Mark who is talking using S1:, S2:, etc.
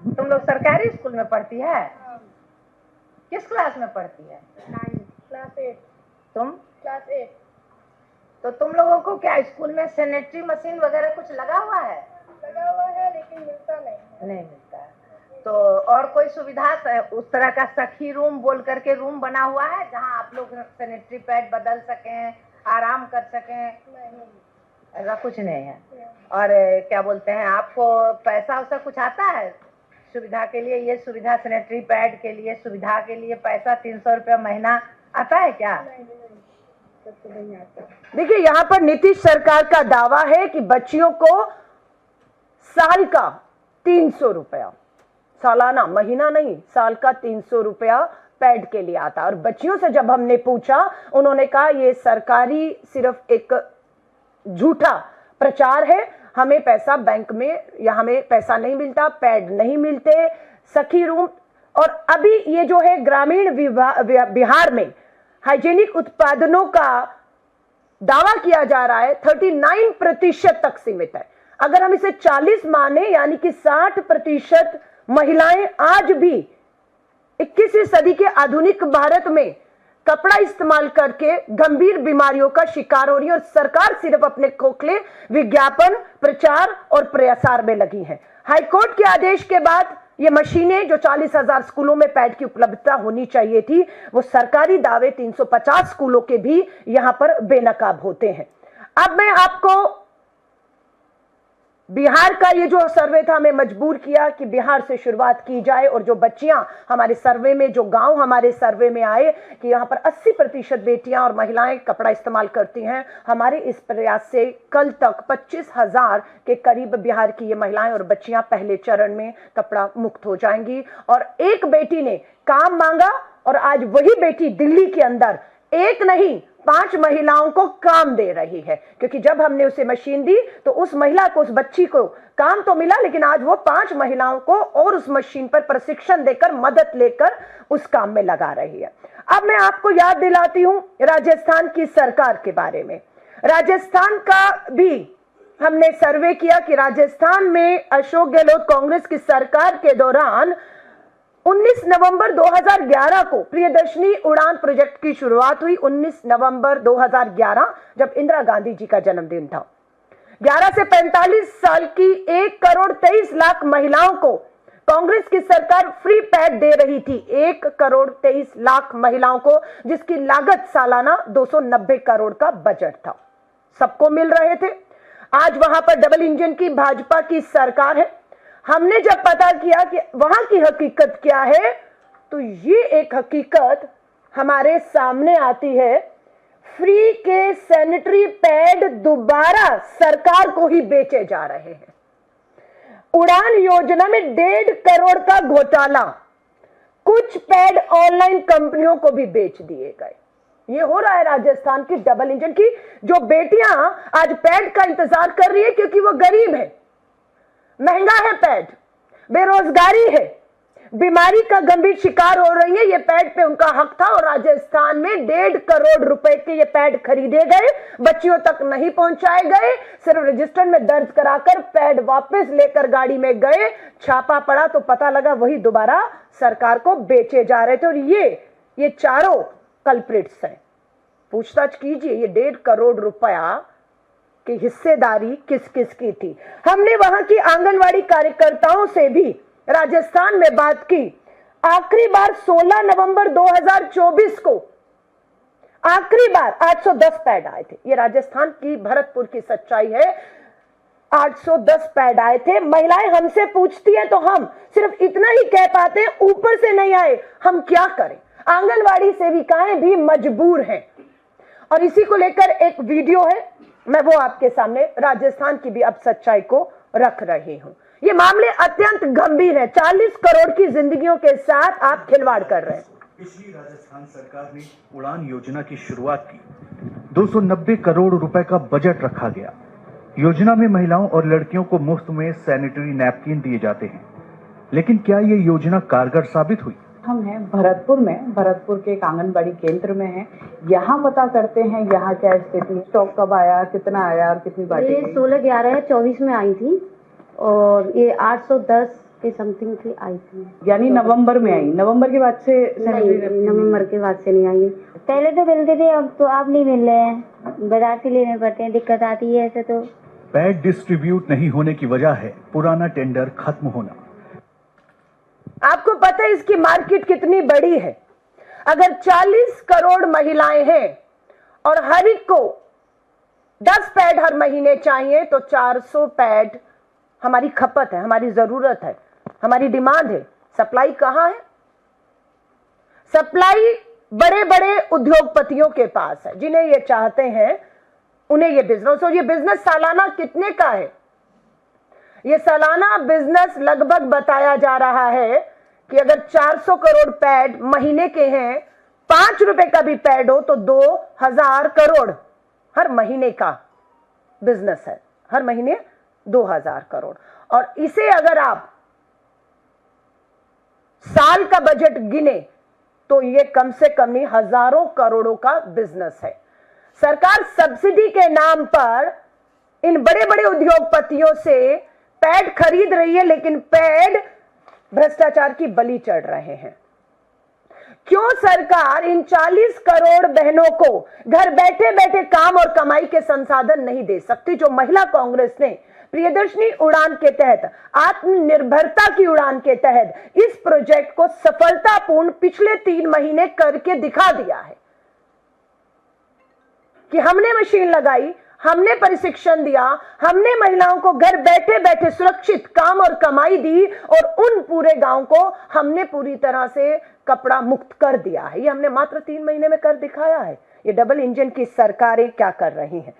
S1: तुम लोग सरकारी स्कूल में पढ़ती है? किस क्लास में पढ़ती है?
S2: 9 क्लास 8।
S1: तुम?
S2: क्लास 8।
S1: तो तुम लोगों को क्या स्कूल में सैनिटरी मशीन वगैरह कुछ लगा हुआ है?
S2: लगा हुआ है लेकिन मिलता
S1: नहीं मिलता है। तो और कोई सुविधा उस तरह का सखी रूम बोल करके रूम बना हुआ है जहां आप लोग सैनिटरी पैड बदल सकें, आराम कर सकें?
S2: नहीं,
S1: ऐसा कुछ नहीं है। और क्या बोलते हैं, आपको पैसा वैसा कुछ आता है सुविधा के लिए? ये सुविधा सैनिटरी पैड के लिए सुविधा के लिए पैसा 300 रुपया महीना आता है क्या?
S2: नहीं आता।
S3: देखिए, यहाँ पर नीतीश सरकार का दावा है कि बच्चियों को साल का 300 रुपया, सालाना, महीना नहीं, साल का 300 रुपया पैड के लिए आता। और बच्चियों से जब हमने पूछा, उन्होंने कहा ये सरकारी सिर्फ एक झूठा प्रचार है, हमें पैसा बैंक में या हमें पैसा नहीं मिलता, पैड नहीं मिलते, सखी रूम। और अभी ये जो है ग्रामीण बिहार में हाइजीनिक उत्पादनों का दावा किया जा रहा है 39% तक सीमित है। अगर हम इसे 40 माने, यानी कि 60% महिलाएं आज भी 21वीं सदी के आधुनिक भारत में कपड़ा इस्तेमाल करके गंभीर बीमारियों का शिकार हो रही है, और सरकार सिर्फ अपने खोखले विज्ञापन, प्रचार और प्रसार में लगी है। हाईकोर्ट के आदेश के बाद ये मशीनें जो 40,000 स्कूलों में पैड की उपलब्धता होनी चाहिए थी, वो सरकारी दावे 350 स्कूलों के भी यहां पर बेनकाब होते हैं। अब मैं आपको बिहार का ये जो सर्वे था, हमें मजबूर किया कि बिहार से शुरुआत की जाए, और जो बच्चियां हमारे सर्वे में, जो गांव हमारे सर्वे में आए कि यहां पर 80% बेटियां और महिलाएं कपड़ा इस्तेमाल करती हैं। हमारे इस प्रयास से कल तक 25,000 के करीब बिहार की ये महिलाएं और बच्चियां पहले चरण में कपड़ा मुक्त हो जाएंगी। और एक बेटी ने काम मांगा, और आज वही बेटी दिल्ली के अंदर एक नहीं 5 महिलाओं को काम दे रही है, क्योंकि जब हमने उसे मशीन दी तो उस महिला को, उस बच्ची को काम तो मिला, लेकिन आज वो 5 महिलाओं को और उस मशीन पर प्रशिक्षण देकर, मदद लेकर उस काम में लगा रही है। अब मैं आपको याद दिलाती हूं राजस्थान की सरकार के बारे में। राजस्थान का भी हमने सर्वे किया कि राजस्थान में अशोक गहलोत कांग्रेस की सरकार के दौरान 19 नवंबर 2011 को प्रियदर्शनी उड़ान प्रोजेक्ट की शुरुआत हुई। 19 नवंबर 2011 जब इंदिरा गांधी जी का जन्मदिन था। 11 से 45 साल की 1 करोड़ 23 लाख महिलाओं को कांग्रेस की सरकार फ्री पैड दे रही थी। 1 करोड़ 23 लाख महिलाओं को, जिसकी लागत सालाना 290 करोड़ का बजट था, सबको मिल रहे थे। आज वहां पर डबल इंजन की भाजपा की सरकार है। हमने जब पता किया कि वहां की हकीकत क्या है, तो ये एक हकीकत हमारे सामने आती है। फ्री के सैनिटरी पैड दोबारा सरकार को ही बेचे जा रहे हैं। उड़ान योजना में 1.5 करोड़ का घोटाला, कुछ पैड ऑनलाइन कंपनियों को भी बेच दिए गए। ये हो रहा है राजस्थान की डबल इंजन की जो बेटियां आज पैड का इंतजार कर रही है, क्योंकि वो गरीब है, महंगा है पैड, बेरोजगारी है, बीमारी का गंभीर शिकार हो रही है। ये पैड पे उनका हक था, और राजस्थान में 1.5 करोड़ रुपए के ये पैड खरीदे गए, बच्चियों तक नहीं पहुंचाए गए, सिर्फ रजिस्टर में दर्ज कराकर पैड वापस लेकर गाड़ी में गए। छापा पड़ा तो पता लगा वही दोबारा सरकार को बेचे जा रहे थे। और ये चारों कल्प्रिट्स हैं। पूछताछ कीजिए, ये 1.5 करोड़ रुपया की हिस्सेदारी किस किस की थी। हमने वहां की आंगनवाड़ी कार्यकर्ताओं से भी राजस्थान में बात की। आखिरी बार 16 नवंबर 2024 को आखिरी बार 810 पैड आए थे। ये राजस्थान की भरतपुर की सच्चाई है। 810 पैड आए थे। महिलाएं हमसे पूछती है तो हम सिर्फ इतना ही कह पाते हैं, ऊपर से नहीं आए, हम क्या करें। आंगनवाड़ी सेविकाएं भी मजबूर हैं। और इसी को लेकर एक वीडियो है, मैं वो आपके सामने राजस्थान की भी अब सच्चाई को रख रही हूं। ये मामले अत्यंत गंभीर है। 40 करोड़ की जिंदगियों के साथ आप खिलवाड़ कर रहे हैं।
S4: पिछली राजस्थान सरकार ने उड़ान योजना की शुरुआत की। 290 करोड़ रुपए का बजट रखा गया। योजना में महिलाओं और लड़कियों को मुफ्त में सैनिटरी नैपकिन दिए जाते हैं, लेकिन क्या ये योजना कारगर साबित हुई?
S5: हम हैं भरतपुर में, भरतपुर के एक आंगनबाड़ी केंद्र में हैं। यहाँ पता करते हैं यहाँ क्या स्थिति, स्टॉक कब आया, कितना आया और कितनी बाटी?
S6: ये 16/11/24 में आई थी, और ये 810 के समथिंग थी आई थी।
S5: यानी नवंबर में आई, नवंबर के बाद से
S6: नहीं, नवंबर के बाद से नहीं आई। पहले तो मिलते थे, अब नहीं मिल रहे हैं, बाजार से लेने पड़ते हैं, दिक्कत आती है ऐसे तो।
S4: पैड डिस्ट्रीब्यूट नहीं होने की वजह है पुराना टेंडर खत्म होना।
S3: आपको पता है इसकी मार्केट कितनी बड़ी है? अगर 40 करोड़ महिलाएं हैं और हर एक को 10 पैड हर महीने चाहिए तो 400 पैड हमारी खपत है, हमारी जरूरत है, हमारी डिमांड है। सप्लाई कहां है? सप्लाई बड़े बड़े उद्योगपतियों के पास है, जिन्हें ये चाहते हैं उन्हें ये बिजनेस। और ये बिजनेस सालाना कितने का है? ये सालाना बिजनेस लगभग बताया जा रहा है कि अगर 400 करोड़ पैड महीने के हैं, 5 रुपए का भी पैड हो तो 2000 करोड़ हर महीने का बिजनेस है, हर महीने 2000 करोड़। और इसे अगर आप साल का बजट गिने तो ये कम से कम नहीं हजारों करोड़ों का बिजनेस है। सरकार सब्सिडी के नाम पर इन बड़े बड़े उद्योगपतियों से पैड खरीद रही है, लेकिन पैड भ्रष्टाचार की बलि चढ़ रहे हैं। क्यों सरकार इन 40 करोड़ बहनों को घर बैठे बैठे काम और कमाई के संसाधन नहीं दे सकती? जो महिला कांग्रेस ने प्रियदर्शनी उड़ान के तहत, आत्मनिर्भरता की उड़ान के तहत इस प्रोजेक्ट को सफलतापूर्ण पिछले 3 महीने करके दिखा दिया है कि हमने मशीन लगाई, हमने प्रशिक्षण दिया, हमने महिलाओं को घर बैठे बैठे सुरक्षित काम और कमाई दी और उन पूरे गांव को हमने पूरी तरह से कपड़ा मुक्त कर दिया है। ये हमने मात्र 3 महीने में कर दिखाया है। ये डबल इंजन की सरकारें क्या कर रही हैं?